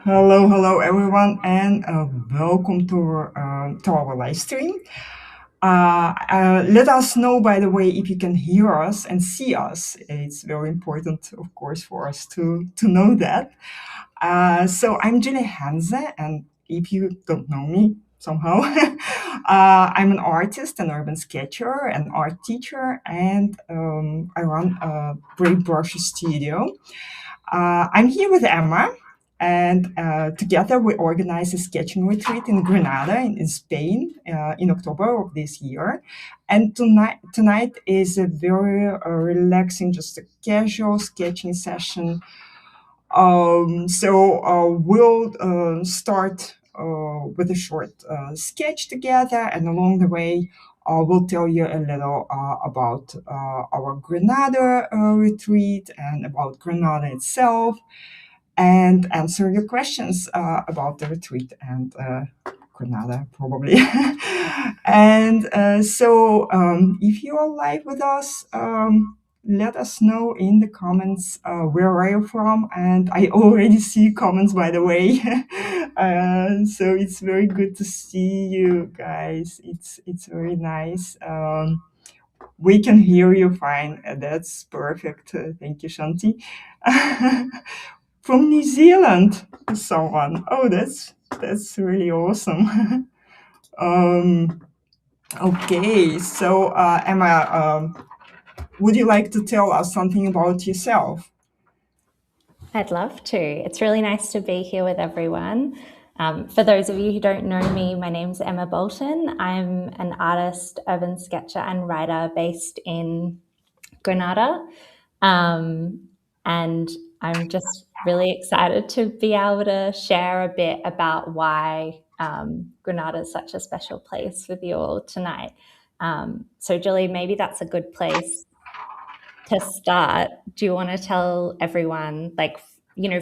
Hello everyone, and welcome to our live stream. Let us know, by the way, if you can hear us and see us. It's very important, of course, for us to know that. So I'm Julie Hanze, and if you don't know me somehow, I'm an artist, an urban sketcher, an art teacher, and I run a Brave Brush studio. I'm here with Emma, and together we organized a sketching retreat in Granada, in Spain, in October of this year. And tonight is a very relaxing, just a casual sketching session. So we'll start with a short sketch together, and along the way, we'll tell you a little about our Granada retreat and about Granada itself, and answer your questions about the retreat and Granada, probably. And if you are live with us, let us know in the comments where are you from. And I already see comments, by the way. So it's very good to see you guys. It's very nice. We can hear you fine. That's perfect. Thank you, Shanti. From New Zealand, someone. Oh, that's really awesome. um, okay, so Emma, would you like to tell us something about yourself? I'd love to. It's really nice to be here with everyone. For those of you who don't know me, my name's Emma Bolton. I'm an artist, urban sketcher, and writer based in Granada. And I'm just really excited to be able to share a bit about why Granada is such a special place with you all tonight. So, Julie, maybe that's a good place to start. Do you want to tell everyone, like,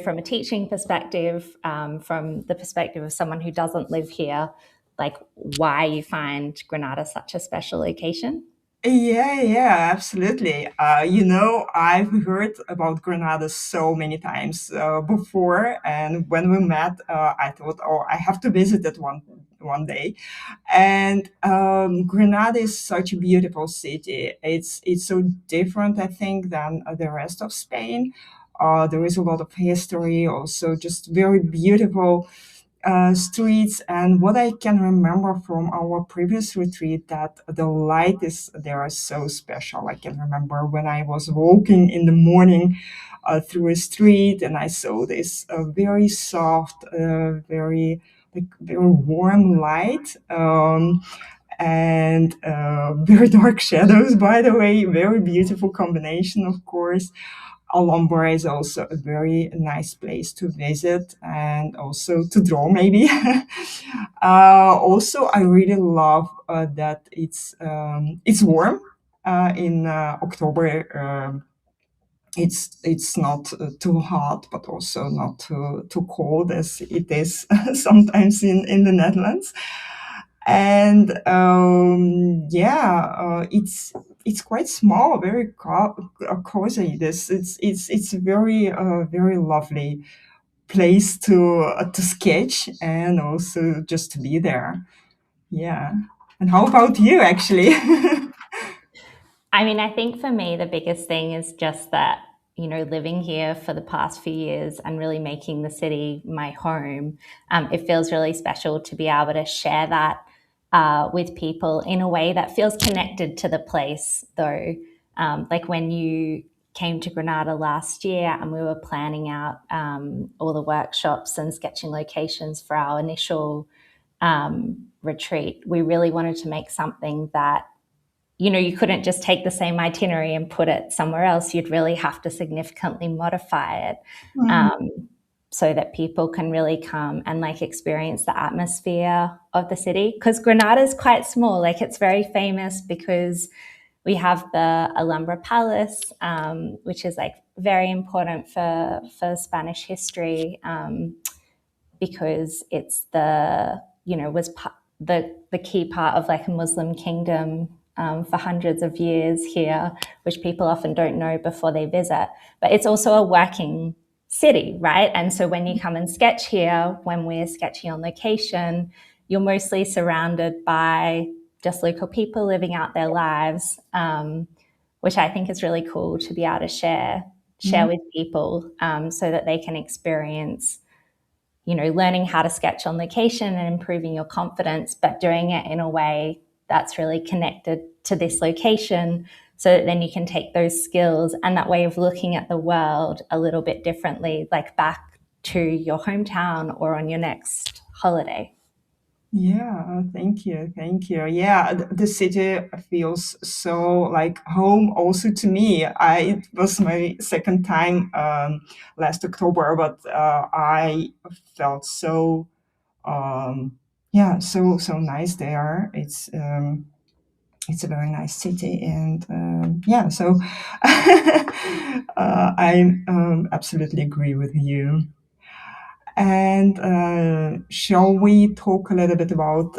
from a teaching perspective, from the perspective of someone who doesn't live here, like why you find Granada such a special location? Yeah, absolutely. I've heard about Granada so many times before, and when we met, I thought, oh, I have to visit it one day. And Granada is such a beautiful city. It's so different, I think, than the rest of Spain. There is a lot of history, also just very beautiful streets. And what I can remember from our previous retreat, that the light is there is so special. I can remember when I was walking in the morning through a street, and I saw this very soft, very warm light. And very dark shadows, by the way, very beautiful combination, of course. Alhambra is also a very nice place to visit and also to draw, maybe. Also, I really love that it's warm in October. It's not too hot, but also not too cold as it is sometimes in the Netherlands. And it's quite small, very cozy. It's very very lovely place to sketch and also just to be there. Yeah. And how about you, actually? I mean, I think for me, the biggest thing is just that, living here for the past few years and really making the city my home, it feels really special to be able to share that with people in a way that feels connected to the place, though. Like when you came to Granada last year and we were planning out all the workshops and sketching locations for our initial retreat, we really wanted to make something that you couldn't just take the same itinerary and put it somewhere else. You'd really have to significantly modify it so that people can really come and like experience the atmosphere of the city. Because Granada is quite small. Like it's very famous because we have the Alhambra Palace, which is like very important for Spanish history because it's was the key part of like a Muslim kingdom for hundreds of years here, which people often don't know before they visit. But it's also a working city, right? And so when you come and sketch here, when we're sketching on location, you're mostly surrounded by just local people living out their lives, which I think is really cool to be able to share Yeah. with people, so that they can experience, learning how to sketch on location and improving your confidence, but doing it in a way that's really connected to this location, so that then you can take those skills and that way of looking at the world a little bit differently, like back to your hometown or on your next holiday. Yeah, thank you, thank you. Yeah, the city feels so like home also to me. It was my second time last October, but I felt so yeah, so nice there. It's a very nice city, and yeah, so I absolutely agree with you. And shall we talk a little bit about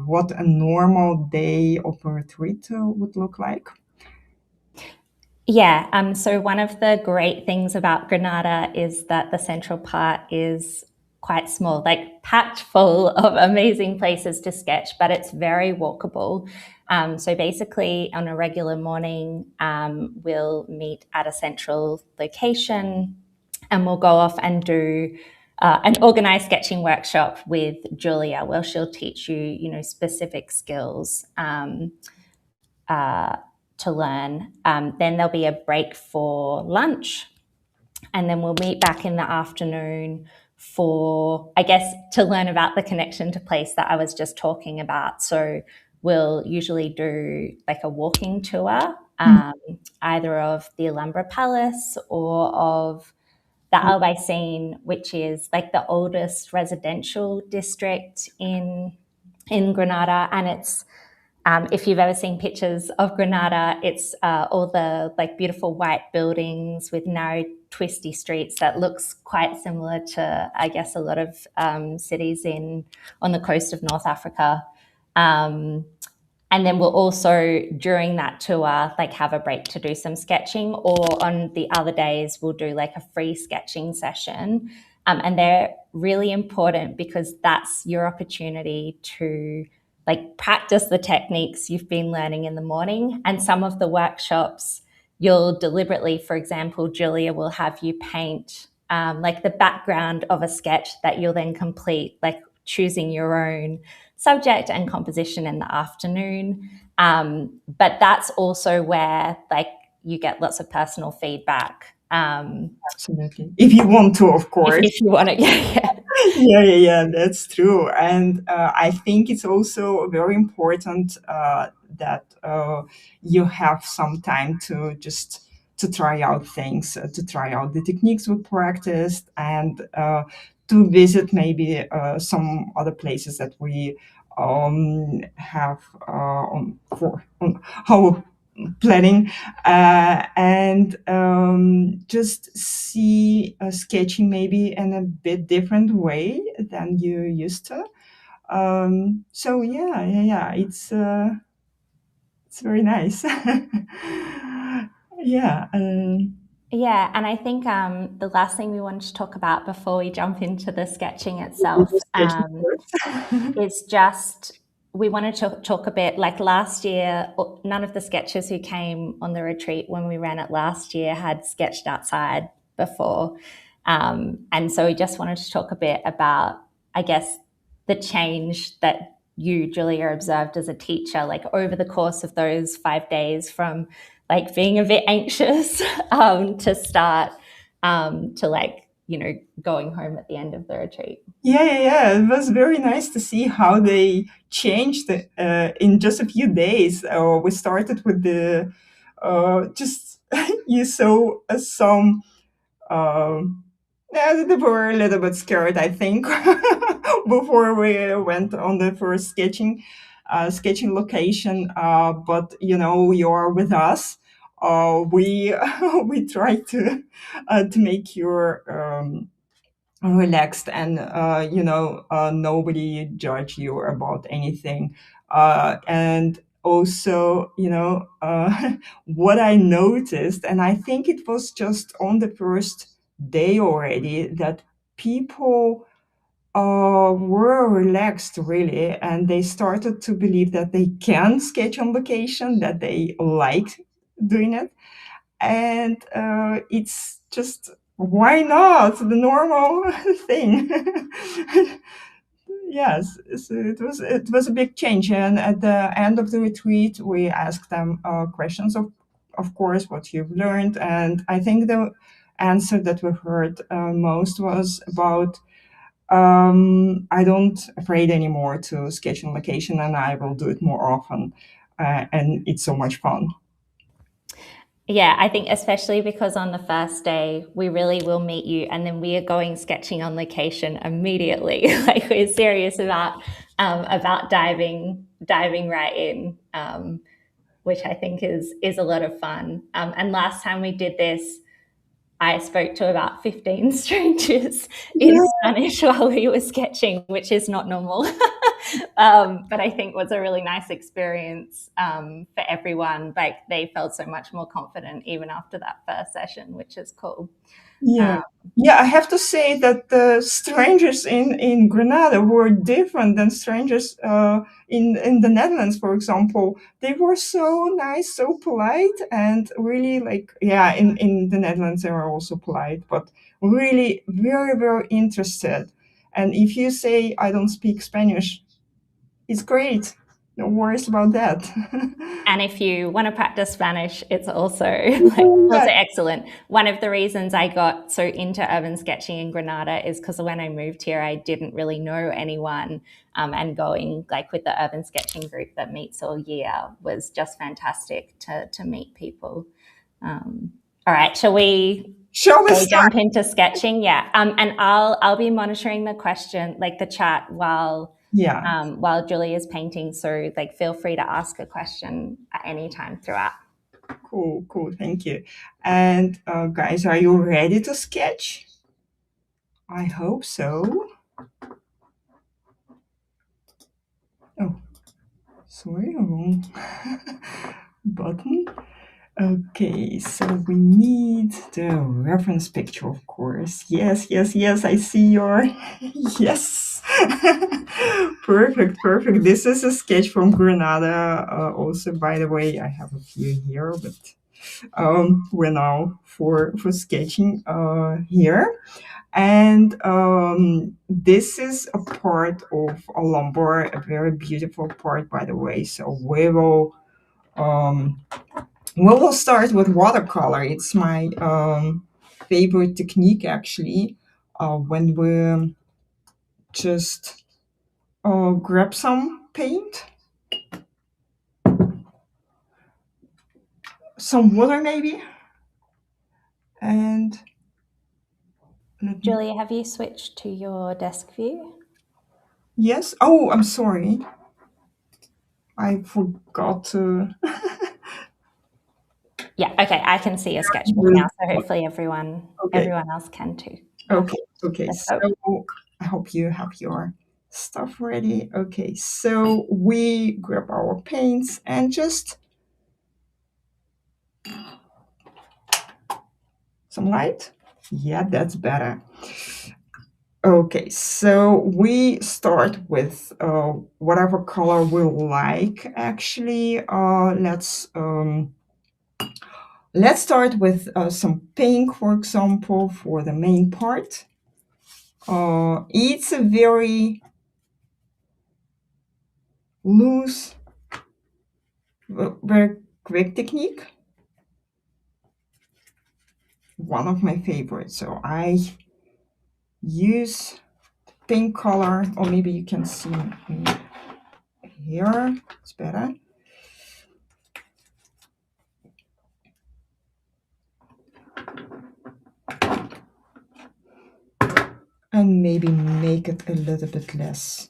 what a normal day of a retreat would look like? Yeah. So one of the great things about Granada is that the central part is quite small, like packed full of amazing places to sketch, but it's very walkable. So basically, on a regular morning, we'll meet at a central location, and we'll go off and do an organized sketching workshop with Julia, where she'll teach you, specific skills. Uh, to learn. Then there'll be a break for lunch, and then we'll meet back in the afternoon for, I guess, to learn about the connection to place that I was just talking about. So we'll usually do like a walking tour, Mm. either of the Alhambra Palace or of the Albaicin, which is like the oldest residential district in Granada, and it's if you've ever seen pictures of Granada, it's all the like beautiful white buildings with narrow, twisty streets that looks quite similar to, I guess, a lot of cities in on the coast of North Africa. Um, and then we'll also, during that tour, like have a break to do some sketching, or on the other days, we'll do like a free sketching session. And they're really important because that's your opportunity to like practice the techniques you've been learning in the morning. And some of the workshops, you'll deliberately, for example, Julia will have you paint like the background of a sketch that you'll then complete, like choosing your own subject and composition in the afternoon. But that's also where like you get lots of personal feedback. Absolutely. If you want to, of course. If you want to, yeah. Yeah, that's true. And I think it's also very important that you have some time to just to try out things, to try out the techniques we practiced, and to visit maybe some other places that we have on our planning, and just see sketching maybe in a bit different way than you used to. So yeah, it's very nice. Yeah. Yeah, and I think the last thing we wanted to talk about before we jump into the sketching We do itself sketching first. is just we wanted to talk a bit like last year. None of the sketchers who came on the retreat when we ran it last year had sketched outside before, and so we just wanted to talk a bit about, I guess, the change that you, Julia, observed as a teacher, like over the course of those 5 days, from like being a bit anxious to start to like going home at the end of the retreat. Yeah. It was very nice to see how they changed in just a few days. We started with the just you saw some. Yeah, they were a little bit scared, I think, before we went on the first sketching location. But you're with us. We we try to make you relaxed, and nobody judge you about anything. And also, what I noticed, and I think it was just on the first day already that people were relaxed really, and they started to believe that they can sketch on location, that they liked doing it, and it's just why not the normal thing. Yes, so it was a big change, and at the end of the retreat, we asked them questions of course, what you've learned, and I think the answer that we heard most was about I don't afraid anymore to sketch on location, and I will do it more often, and it's so much fun. Yeah, I think especially because on the first day we really will meet you, and then we are going sketching on location immediately. Like we're serious about diving right in, which I think is a lot of fun. And last time we did this, I spoke to about 15 strangers in Yeah, Spanish while we were sketching, which is not normal. But I think was a really nice experience for everyone. Like they felt so much more confident even after that first session, which is cool. yeah, Um, yeah. I have to say that the strangers in Granada were different than strangers in the Netherlands, for example. They were so nice, so polite, and really like yeah. In the Netherlands, they were also polite, but really very very interested. And if you say I don't speak Spanish, it's great. No worries about that. And if you want to practice Spanish, it's also like Yeah, also excellent. One of the reasons I got so into urban sketching in Granada is because when I moved here, I didn't really know anyone, and going like with the urban sketching group that meets all year was just fantastic to meet people. All right, shall we shall we start? jump into sketching? Yeah, and I'll be monitoring the question, like the chat, Yeah, while Julie is painting. So like, feel free to ask a question at any time throughout. cool, cool. Thank you. And guys, are you ready to sketch? I hope so. Oh, sorry, wrong button. Okay, so we need the reference picture, of course. Yes, yes, yes, I see your. Yes! Perfect, perfect. This is a sketch from Granada. Also, by the way, I have a few here, but we're now for sketching here. And this is a part of a lumber, a very beautiful part, by the way. So um, we will start with watercolor. It's my favorite technique, actually. When we just grab some paint, some water maybe, and let me. Julia, have you switched to your desk view? Yes. Oh, I'm sorry. I forgot to. Yeah, okay, I can see your sketchbook now, so hopefully Okay. everyone else can too. Yeah, Okay, okay. let's So go. I hope you have your stuff ready. Okay, so we grab our paints and just some light. Yeah, that's better. Okay, so we start with whatever color we like. Actually, let's start with some pink, for example, for the main part. It's a very loose, very quick technique. One of my favorites. So I use pink color, or maybe you can see me here. It's better. And maybe make it a little bit less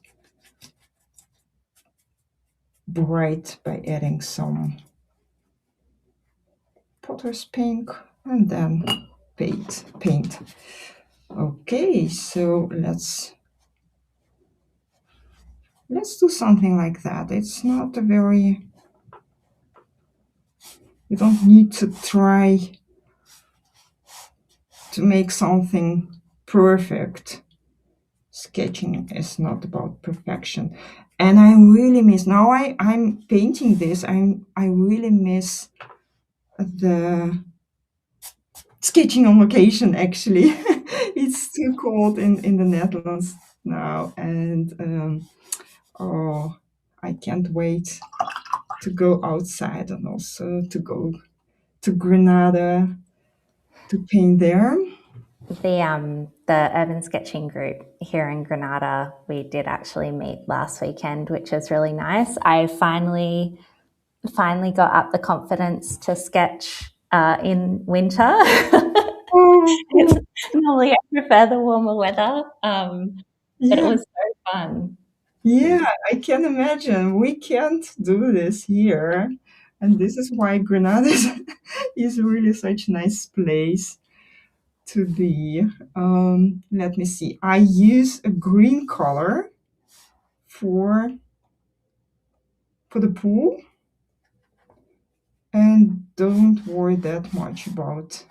bright by adding some potter's pink and then paint. Okay, so let's do something like that. It's not a very, you don't need to try to make something perfect. Sketching is not about perfection. And I really miss, now I'm painting this, I really miss the sketching on location actually. It's too cold in the Netherlands now, and oh, I can't wait to go outside and also to go to Granada to paint there. The urban sketching group here in Granada, we did actually meet last weekend, which is really nice. I finally got up the confidence to sketch in winter. Oh, Normally I prefer the warmer weather, but it yeah, was so fun. yeah, I can imagine. We can't do this here. And this is why Granada is really such a nice place to be. Let me see. I use a green color for the pool, and don't worry that much about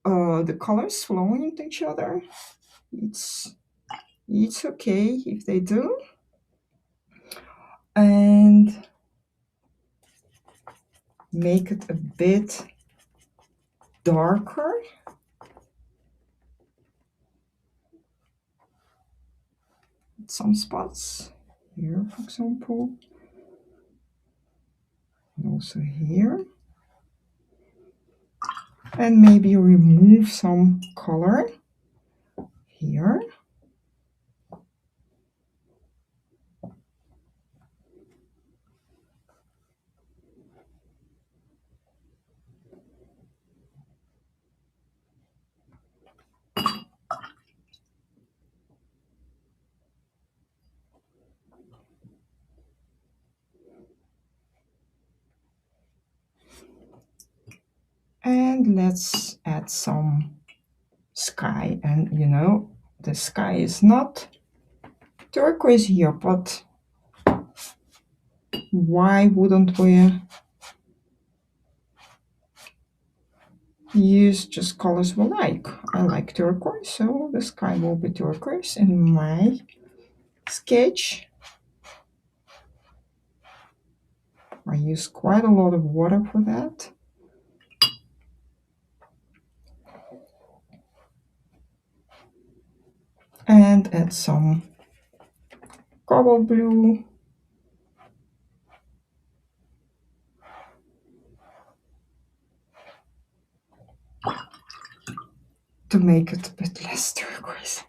the colors flowing into each other. It's it's okay if they do. And make it a bit darker. Some spots here, for example, and also here. And maybe remove some color here. And let's add some sky. And you know, the sky is not turquoise here, but why wouldn't we use just colors we like? I like turquoise, so the sky will be turquoise in my sketch. I use quite a lot of water for that. And add some cobalt blue. To make it a bit less turquoise.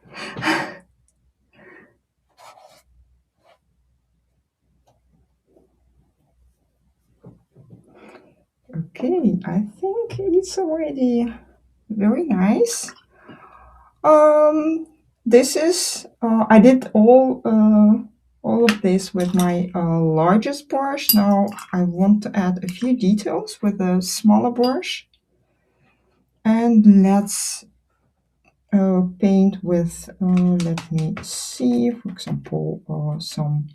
Okay, I think it's already very nice. This is I did all of this with my largest brush. Now I want to add a few details with a smaller brush, and let's paint with. Let me see, for example, some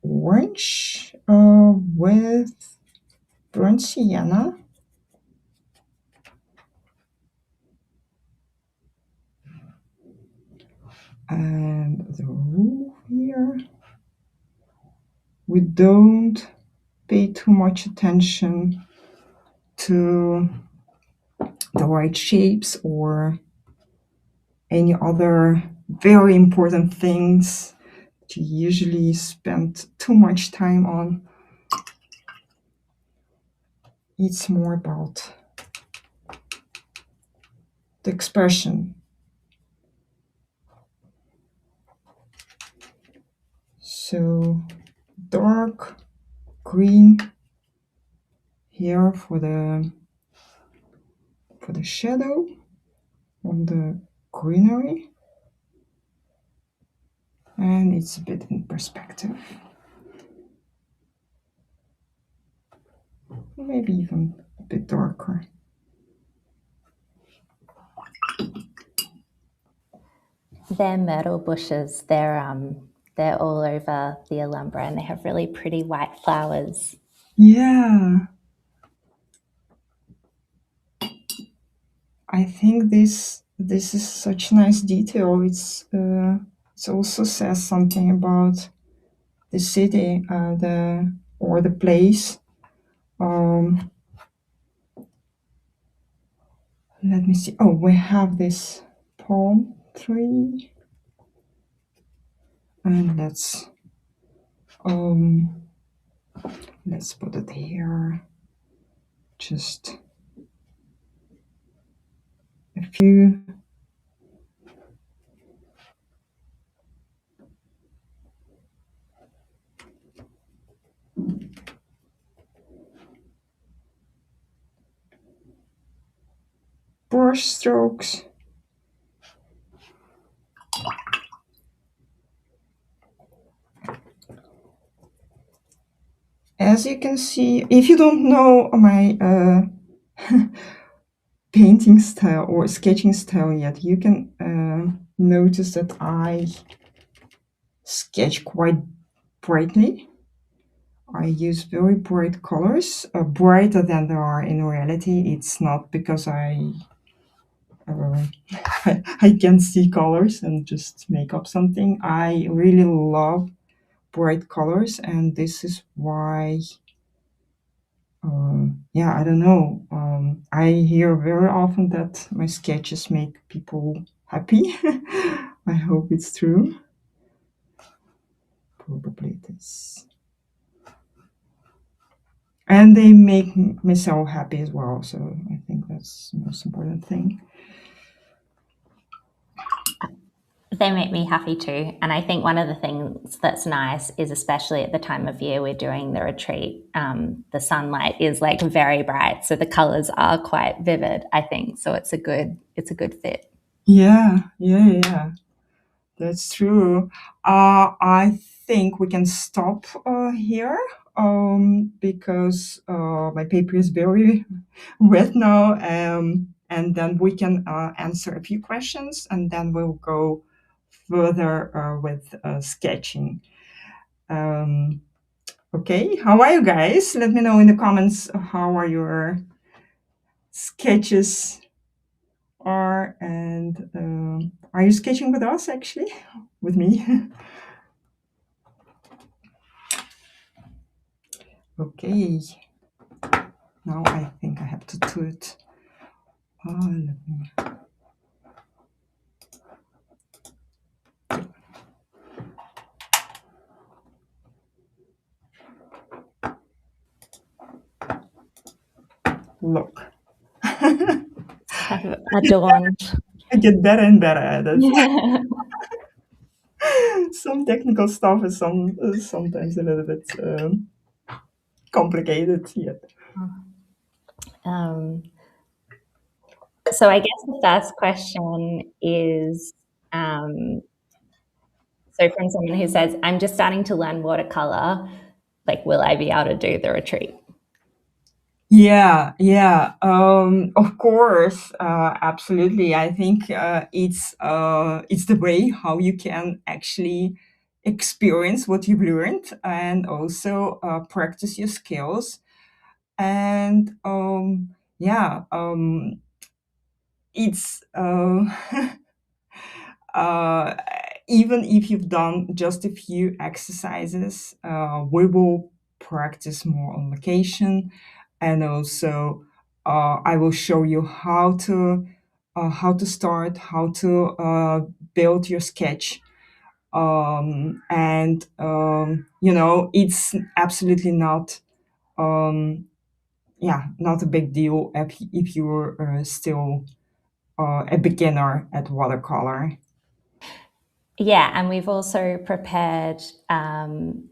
orange with burnt sienna. And the roof here. We don't pay too much attention to the right shapes or any other very important things that you usually spend too much time on. It's more about the expression. So dark green here for the shadow on the greenery, and it's a bit in perspective, maybe even a bit darker. They're myrtle bushes. They're all over the Alhambra, and they have really pretty white flowers. Yeah. I think this is such nice detail. It also says something about the city, the or the place. Um, Let me see. Oh, we have this palm tree, and um, let's put it here. Just a few. Brush strokes. As you can see, if you don't know my painting style or sketching style yet, you can notice that I sketch quite brightly. I use very bright colors, brighter than they are in reality. It's not because uh, I can see colors and just make up something. I really love bright colors, and this is why. Yeah, I don't know. I hear very often that my sketches make people happy. I hope it's true. Probably it is. And they make me so happy as well. So I think that's the most important thing. They make me happy too. And I think one of the things that's nice is, especially at the time of year we're doing the retreat, the sunlight is like very bright, so the colors are quite vivid, I think. So it's a good fit. Yeah. That's true. I think we can stop here because my paper is very wet now, and then we can answer a few questions, and then we'll go further with sketching. Um, okay, how are you guys? Let me know in the comments how are your sketches are, and are you sketching with us actually? With me? Okay. Now I think I have to do it. Let me look. I've adorned. I get better and better at it. Some technical stuff is sometimes a little bit complicated. Yeah. um, so I guess the first question is, so from someone who says, I'm just starting to learn watercolor, like, will I be able to do the retreat? Yeah. Of course, absolutely. I think it's the way how you can actually experience what you've learned and also practice your skills. And yeah, it's uh, even if you've done just a few exercises, we will practice more on location, and also I will show you how to start, how to build your sketch. And you know, it's absolutely not yeah, not a big deal if you're still a beginner at watercolor. Yeah, and we've also prepared an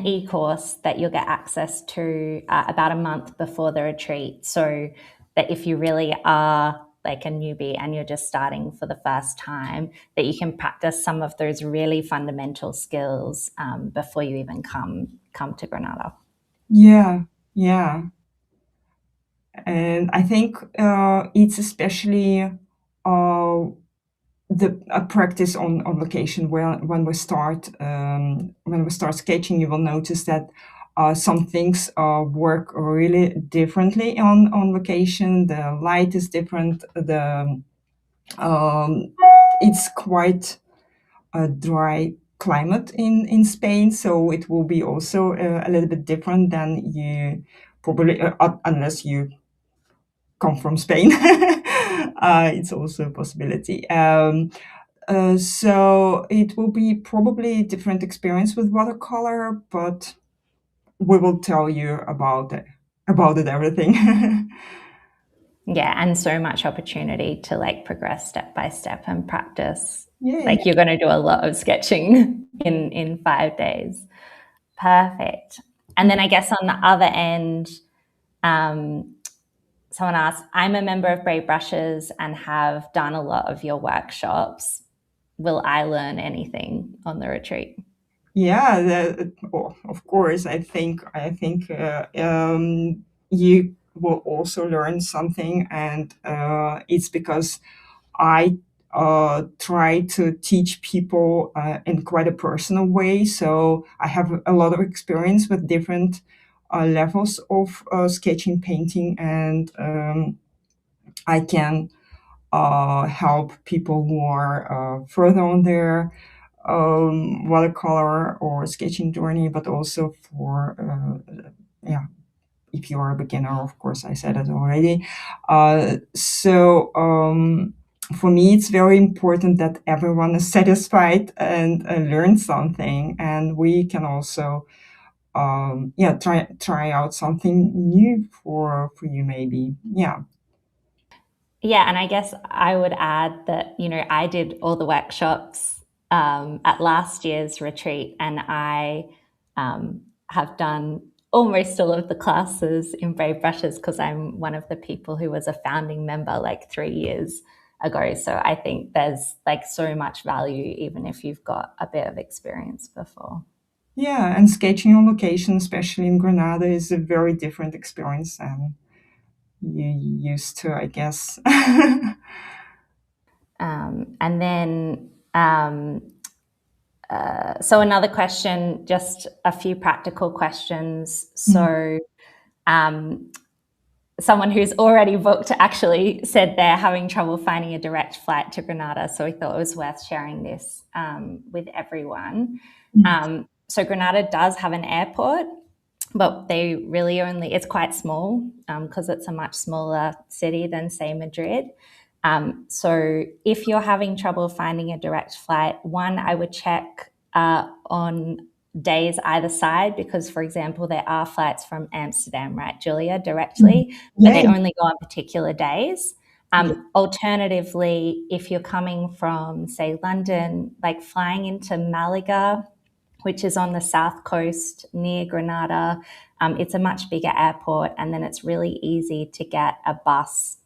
e-course that you'll get access to about a month before the retreat, so that if you really are like a newbie and you're just starting for the first time, that you can practice some of those really fundamental skills before you even come to Granada. Yeah, and I think it's especially the a practice on location. When we start sketching, you will notice that some things work really differently on location. The light is different. It's quite a dry climate in Spain, so it will be also a little bit different than you probably, unless you come from Spain. It's also a possibility. So it will be probably a different experience with watercolor, but we will tell you about it everything. Yeah, and so much opportunity to like progress step by step and practice. Yay. Like you're going to do a lot of sketching in 5 days. Perfect. And then I guess on the other end, someone asked, I'm a member of Brave Brushes and have done a lot of your workshops. Will I learn anything on the retreat? Yeah, of course. I think you will also learn something, and it's because I try to teach people in quite a personal way. So I have a lot of experience with different levels of sketching, painting, and I can help people who are further on their watercolor or sketching journey, but also for yeah, if you are a beginner, of course, I said it already. So for me, it's very important that everyone is satisfied and learns something, and we can also try out something new for you maybe. Yeah. Yeah, and I guess I would add that, I did all the workshops at last year's retreat, and I have done almost all of the classes in Brave Brushes because I'm one of the people who was a founding member like 3 years ago. So I think there's like so much value, even if you've got a bit of experience before. Yeah, and sketching on location, especially in Granada, is a very different experience than you used to, I guess. And then so another question, just a few practical questions. So someone who's already booked actually said they're having trouble finding a direct flight to Granada. So we thought it was worth sharing this with everyone. So Granada does have an airport, but they really only, it's quite small because it's a much smaller city than, say, Madrid. So if you're having trouble finding a direct flight, one, I would check on days either side because, for example, there are flights from Amsterdam, right, Julia, directly, but Yeah. they only go on particular days. Yeah. Alternatively, if you're coming from, say, London, like flying into Malaga, which is on the south coast near Granada, it's a much bigger airport, and then it's really easy to get a bus,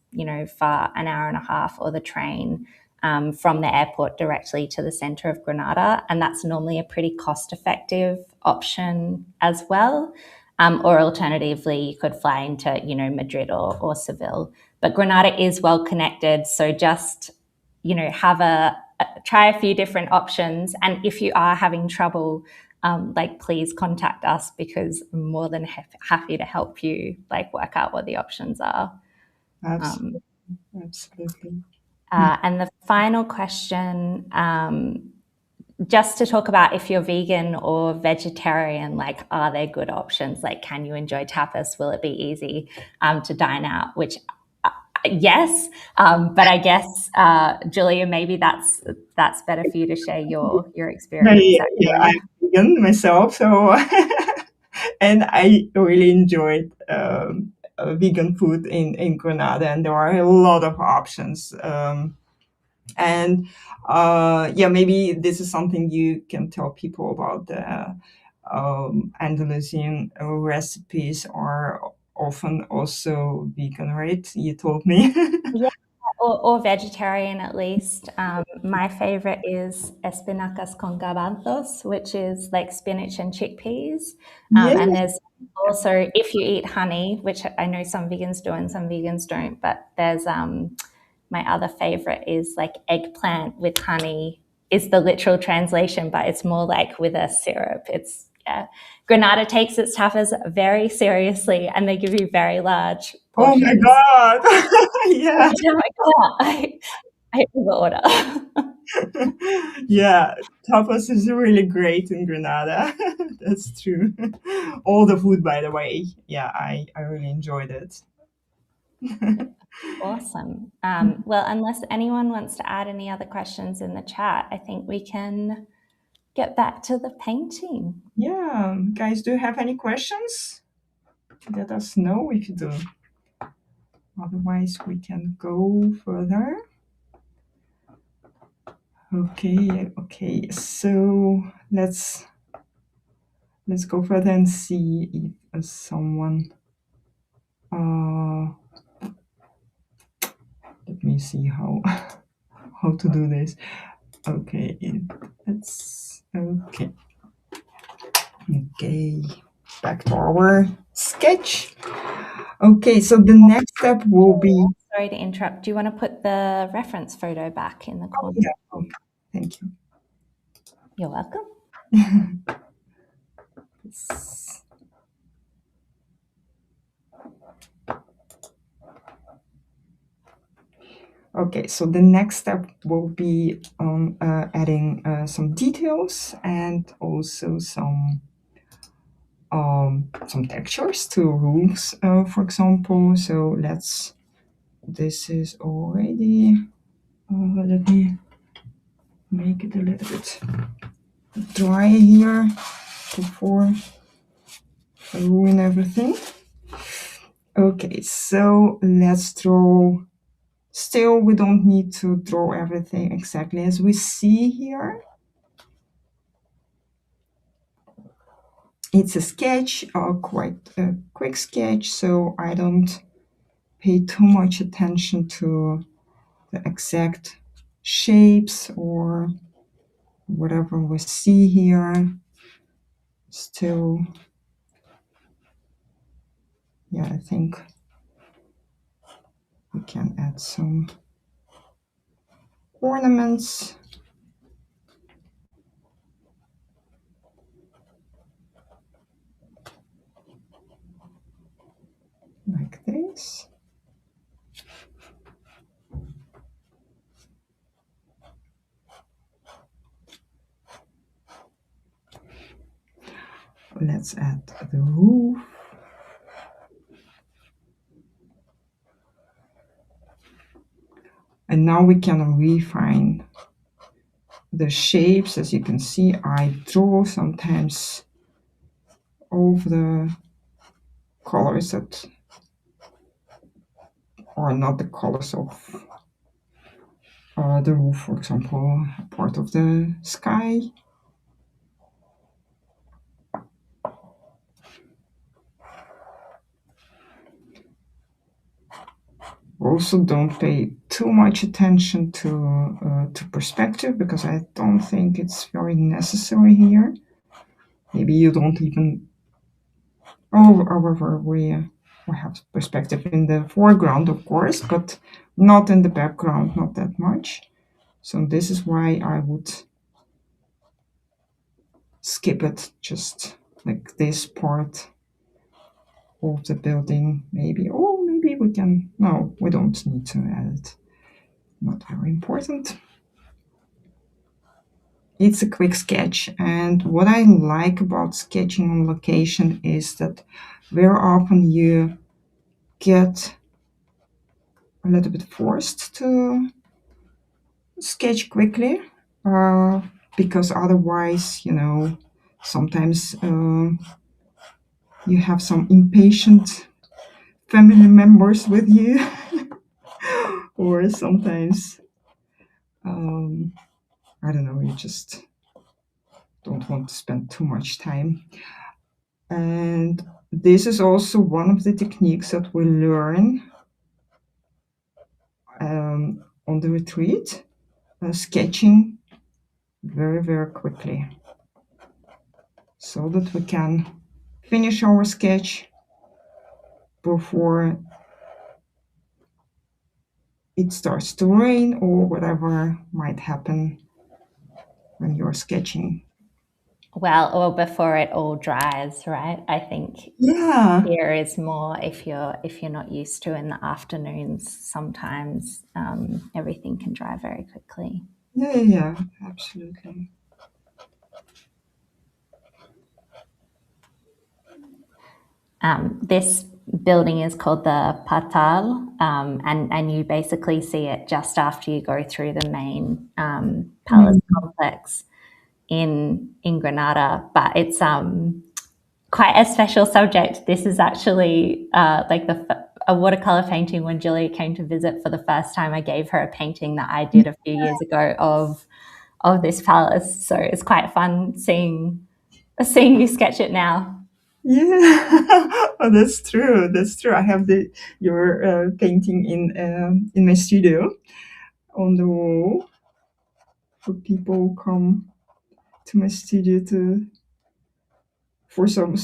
for an hour and a half, or the train from the airport directly to the center of Granada. And that's normally a pretty cost-effective option as well. Or alternatively, you could fly into, Madrid or Seville. But Granada is well connected, so just, try a few different options. And if you are having trouble, please contact us because I'm more than happy to help you work out what the options are. Absolutely. Absolutely. And the final question, just to talk about if you're vegan or vegetarian, are there good options? Can you enjoy tapas? Will it be easy to dine out? Which, yes, but I guess, Julia, maybe that's better for you to share your experience Yeah, yeah, actually. I'm vegan myself, so and I really enjoyed vegan food in Granada, and there are a lot of options. And yeah, maybe this is something you can tell people about. The Andalusian recipes are often also vegan, right? You told me. Yeah, or vegetarian at least. My favorite is espinacas con garbanzos, which is like spinach and chickpeas. Yeah. And there's also, if you eat honey, which I know some vegans do and some vegans don't, but there's my other favorite is like eggplant with honey is the literal translation, but it's more like with a syrup. It's Yeah. Granada takes its tapas very seriously, and they give you very large Oh my portions. God. Yeah. I overorder. Yeah, tapas is really great in Granada. That's true. All the food, by the way. Yeah, I really enjoyed it. Awesome. Well, unless anyone wants to add any other questions in the chat, I think we can get back to the painting. Yeah, guys, do you have any questions? Let us know if you do. Otherwise, we can go further. Okay. So let's go further and see if someone. Let me see how to do this. Okay, let's. Okay, back to our sketch. Okay, so the next step will be. Sorry to interrupt. Do you want to put the reference photo back in the corner? Yeah. Okay, thank you. You're welcome. Okay, so the next step will be adding some details and also some textures to roofs, for example. So this is already, let me make it a little bit dry here before I ruin everything. Okay, so let's draw. Still, we don't need to draw everything exactly as we see here. It's a sketch, quite a quick sketch, so I don't pay too much attention to the exact shapes or whatever we see here. Still, yeah, I think we can add some ornaments like this. Let's add the roof. And now we can refine the shapes. As you can see, I draw sometimes over the colors that are not the colors of the roof, for example, part of the sky. Also, don't pay too much attention to perspective, because I don't think it's very necessary here. Maybe you don't even. Oh, however, we have perspective in the foreground, of course, but not in the background, not that much. So this is why I would skip it, just like this part of the building, maybe. Oh, maybe we can. No, we don't need to add it. Not very important. It's a quick sketch, and what I like about sketching on location is that very often you get a little bit forced to sketch quickly, because otherwise, sometimes you have some impatient family members with you, or sometimes, I don't know, you just don't want to spend too much time. And this is also one of the techniques that we learn on the retreat, sketching very, very quickly, so that we can finish our sketch before it starts to rain or whatever might happen when you're sketching. Well, or before it all dries, right? I think Yeah, here is more if you're not used to in the afternoons. Sometimes everything can dry very quickly. yeah, absolutely. This building is called the Patal, and you basically see it just after you go through the main palace Mm. complex in Granada. But it's quite a special subject. This is actually like a watercolor painting. When Julia came to visit for the first time, I gave her a painting that I did a few years ago of this palace. So it's quite fun seeing you sketch it now. Yeah, oh, that's true. That's true. I have the your painting in my studio on the wall for people who come to my studio to for some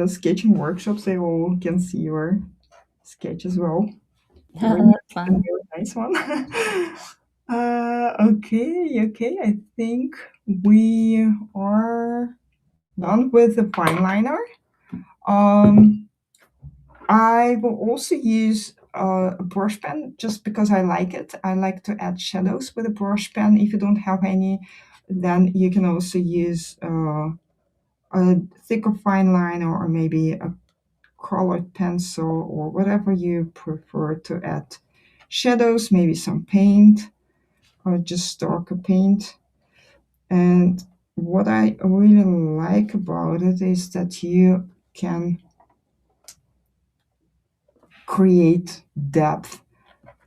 sketching workshops. They all can see your sketch as well. Very, That's very fun. nice one. Okay, okay. I think we are done with the fine liner. Um, I will also use a brush pen just because I like it. I like to add shadows with a brush pen. If you don't have any, then you can also use a thicker fine liner or maybe a colored pencil or whatever you prefer to add shadows, maybe some paint or just darker paint. And what I really like about it is that you can create depth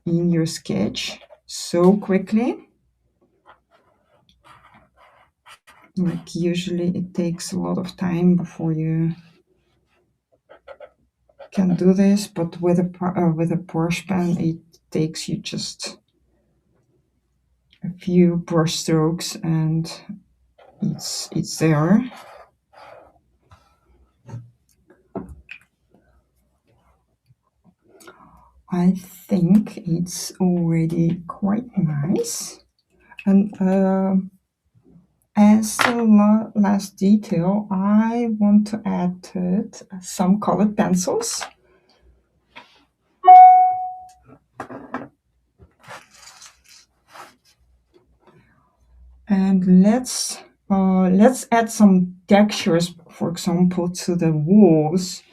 in your sketch so quickly. Like usually it takes a lot of time before you can do this, but with a brush pen it takes you just a few brush strokes and it's there. I think it's already quite nice. And as the last detail, I want to add to it some colored pencils. And let's add some textures, for example, to the walls.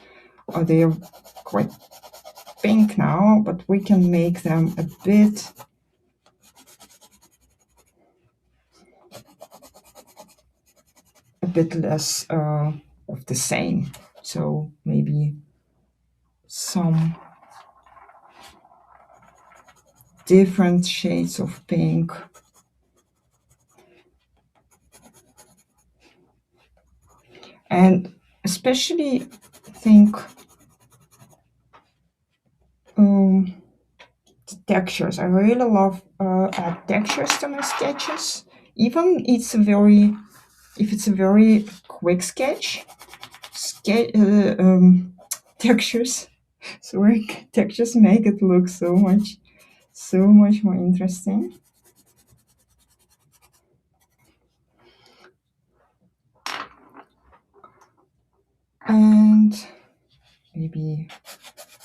They are quite pink now, but we can make them a bit less of the same. So maybe some different shades of pink. And especially think um, the textures. I really love add textures to my sketches. Even if it's a very quick sketch, textures. Sorry, textures make it look so much more interesting. And maybe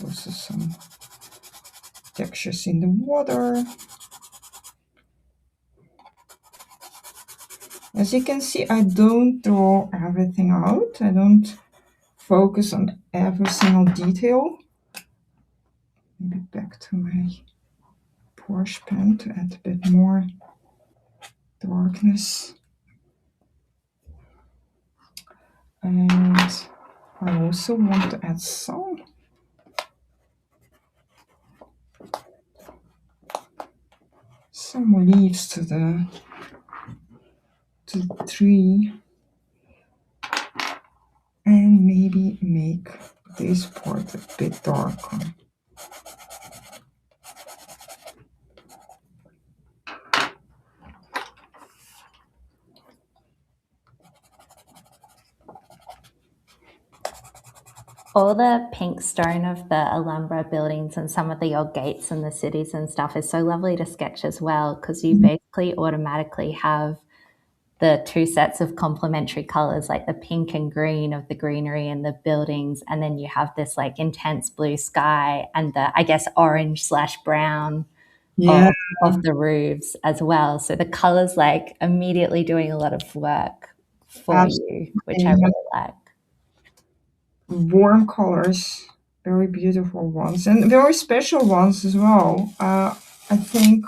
also some textures in the water. As you can see, I don't draw everything out. I don't focus on every single detail. Maybe back to my brush pen to add a bit more darkness. And I also want to add some leaves to the tree and maybe make this part a bit darker. All the pink stone of the Alhambra buildings and some of the old gates in the cities and stuff is so lovely to sketch as well because you basically automatically have the two sets of complementary colors, like the pink and green of the greenery and the buildings, and then you have this like intense blue sky and the, I guess, orange/brown Yeah, of the roofs as well. So the colors like immediately doing a lot of work for you, which I absolutely. really like. Warm colors, very beautiful ones, and very special ones as well. I think,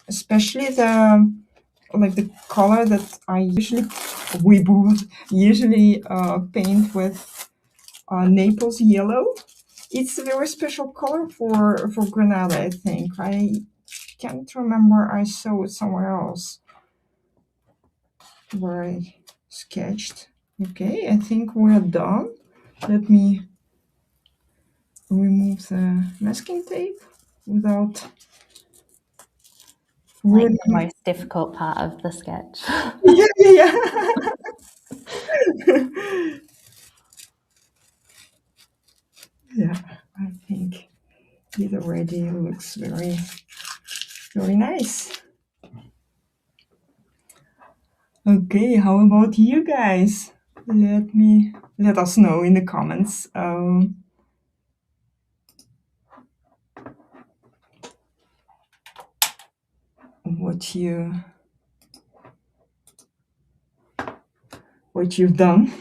especially the color that we both usually paint with Naples yellow. It's a very special color for Granada. I think I can't remember. I saw it somewhere else where I sketched. Okay, I think we're done. Let me remove the masking tape without Like ruining. the most difficult part of the sketch. Yeah, yeah, yeah. Yeah, I think it already looks very, very nice. Okay, how about you guys? Let us know in the comments what you've done.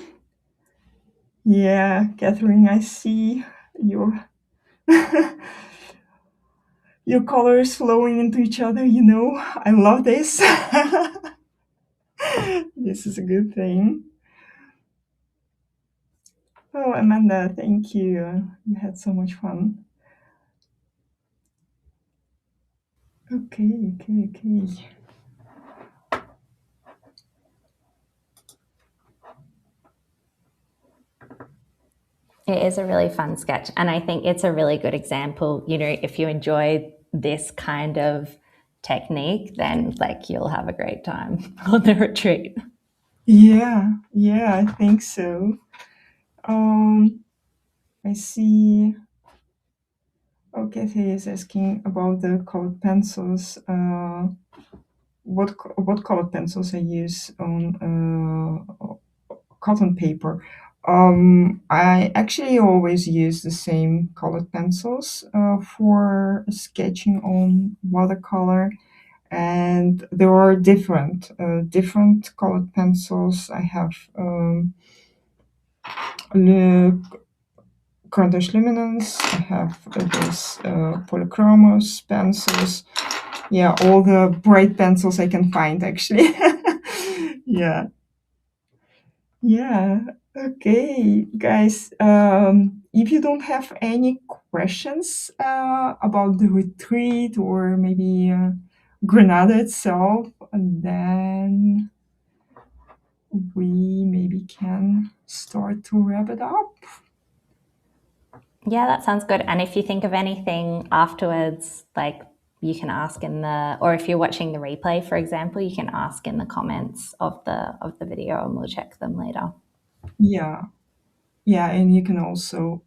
Yeah, Catherine, I see your your colors flowing into each other. I love this. This is a good thing. Oh, Amanda, thank you. You had so much fun. Okay, okay, okay. It is a really fun sketch. And I think it's a really good example. If you enjoy this kind of technique, then like you'll have a great time on the retreat. Yeah, yeah, I think so. I see. Oh, Kathy is asking about the colored pencils. What colored pencils I use on cotton paper. I actually always use the same colored pencils for sketching on watercolor, and there are different colored pencils. I have Le Cardash Luminance. I have those polychromos pencils. Yeah, all the bright pencils I can find actually. Yeah. Yeah. Okay, guys. If you don't have any questions about the retreat or maybe Granada itself, then we maybe can start to wrap it up. Yeah, that sounds good. And if you think of anything afterwards, like you can ask or if you're watching the replay, for example, you can ask in the comments of the video and we'll check them later. Yeah. Yeah, and you can also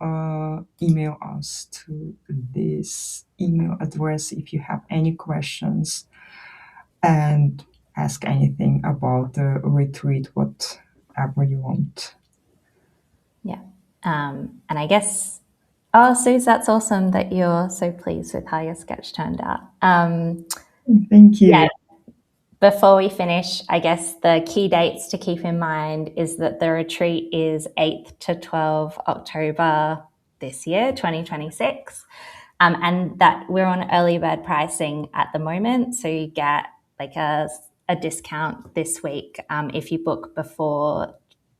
email us to this email address if you have any questions and ask anything about the retreat, whatever you want. Yeah. And I guess, oh, Suze, that's awesome that you're so pleased with how your sketch turned out. Thank you. Yeah. Before we finish, I guess the key dates to keep in mind is that the retreat is 8th to 12 October this year, 2026. And that we're on early bird pricing at the moment. So you get like a discount this week if you book before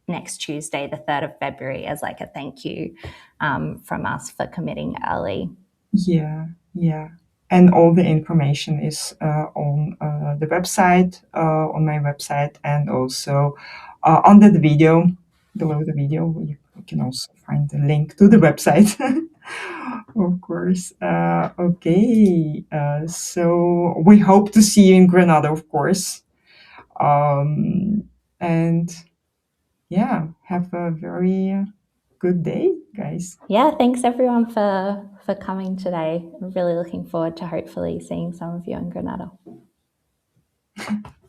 next Tuesday, the 3rd of February, as like a thank you from us for committing early. Yeah, yeah. And all the information is on the website, on my website, and also under the video, below the video, you can also find the link to the website. Of course. Okay. So we hope to see you in Granada, of course. And yeah, have a very good day, guys. Yeah, thanks everyone for coming today. I'm really looking forward to hopefully seeing some of you in Granada.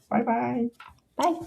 Bye-bye. Bye.